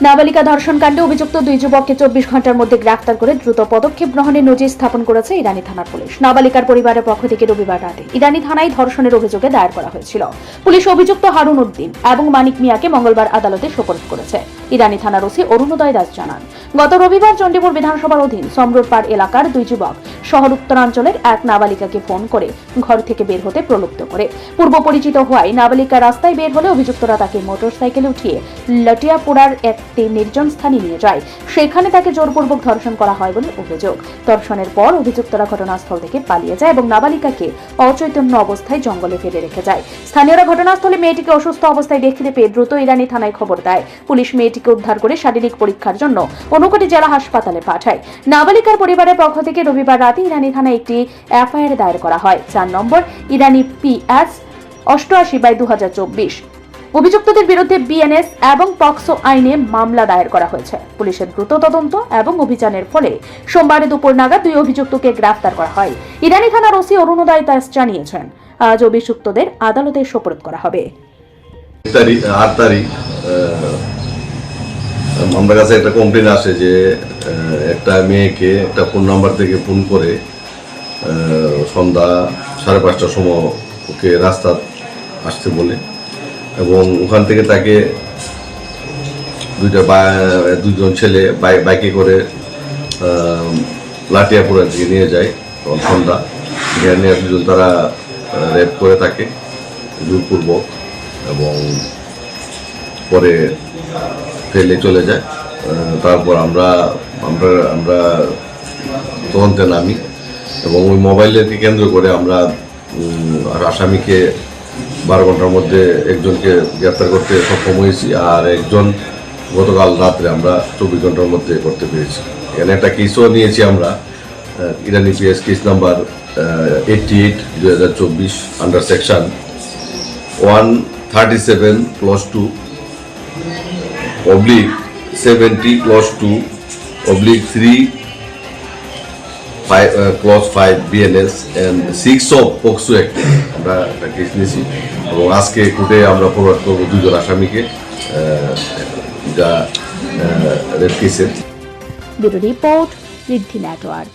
নাবালিকা ধর্ষণ কাণ্ডে অভিযুক্ত দুই যুবককে 24 ঘন্টার মধ্যে গ্রেফতার করে দ্রুত পদক্ষেপ গ্রহণের নজির স্থাপন করেছে ইরানি থানার পুলিশ। নাবালিকার পরিবারের পক্ষ থেকে রবিবার রাতে ইরানি থানায় ধর্ষণের অভিযোগে দায়ের করা হয়েছিল। পুলিশ অভিযুক্ত হারুন উদ্দিন এবং মানিক মিয়াকে মঙ্গলবার আদালতে সোপর্দ করেছে। ইরানি থানার ওসি অরুণোদয় দাস জানান, গত রবিবার চণ্ডীপুর বিধানসভার অধীন সমরুরপাড় এলাকার দুই যুবক শহর উত্তরাঞ্চলের এক নাবালিকাকে ফোন করে ঘর থেকে বের হতে প্রলুব্ধ করে। পূর্ব পরিচিত হওয়ায় নাবালিকা রাস্তায় বের হলে অভিযুক্তরা তাকে মোটরসাইকেলে উঠিয়ে লটিয়াপুরার একটি নির্জন স্থানে নিয়ে যায়। সেখানে তাকে জোরপূর্বক ধর্ষণ করা হয় বলে অভিযোগ। ধর্ষণের পর অভিযুক্তরা ঘটনাস্থল থেকে পালিয়ে যায় এবং নাবালিকাকে অচৈতন্য অবস্থায় জঙ্গলে ফেলে রেখে যায়। স্থানীয়রা ঘটনাস্থলে মেয়েটিকে অসুস্থ অবস্থায় দেখতে পেয়ে দ্রুত ইরানি থানায় খবর দেয়। পুলিশ মেয়েটিকে উদ্ধার করে শারীরিক পরীক্ষার জন্য ঊনকোটি জেলা হাসপাতালে পাঠায়। নাবালিকার পরিবারের পক্ষ থেকে রবিবার রাতে ইরানি থানায় একটি এফআইআর দায়ের করা হয়। 4 নম্বর ইরানি PS 88/2024। অভিযুক্তদের বিরুদ্ধে বিএনএস এবং পক্সো আইনে মামলা দায়ের করা হয়েছে। পুলিশের দ্রুত তদন্ত এবং অভিযানের ফলে সোমবার দুপুর নাগাদ দুই অভিযুক্তকে গ্রেফতার করা হয়। ইরানি থানার ওসি অরুণোদয় দাস জানিয়েছেন, আজ অভিযুক্তদের আদালতে সোপর্দ করা হবে। 8 তারিখ আমার কাছে একটা কমপ্লেন আসে যে একটা মেয়েকে একটা ফোন নাম্বার থেকে ফোন করে সন্ধ্যা 5:30টার সময় ওকে রাস্তা আসতে বলে এবং ওখান থেকে তাকে দুজন ছেলে বাইকে করে লাটিয়াপুরার দিকে নিয়ে যায়। তখন সন্ধ্যা নিয়ে দুজন তারা রেপ করে তাকে জোরপূর্বক এবং পরে ফেলে চলে যায়। তারপর আমরা তদন্তে নামি এবং ওই মোবাইলকে কেন্দ্র করে আমরা আসামিকে 12 ঘন্টার মধ্যে একজনকে গ্রেফতার করতে সক্ষম হয়েছি, আর একজন গতকাল রাত্রে আমরা 24 ঘন্টার মধ্যে করতে পেরেছি। এখানে একটা কেসও নিয়েছি আমরা, ইরানি PS case number 88/2024 under section 137/2/3/5 BNS and 6 of POCSO Act আমরা একটা কেস নিয়েছি এবং আজকে কোর্টে আমরা ফরওয়ার্ড করবো দুজন আসামিকে যা রেপ কেসের। ব্যুরো রিপোর্ট, ঋদ্ধি নেটওয়ার্ক।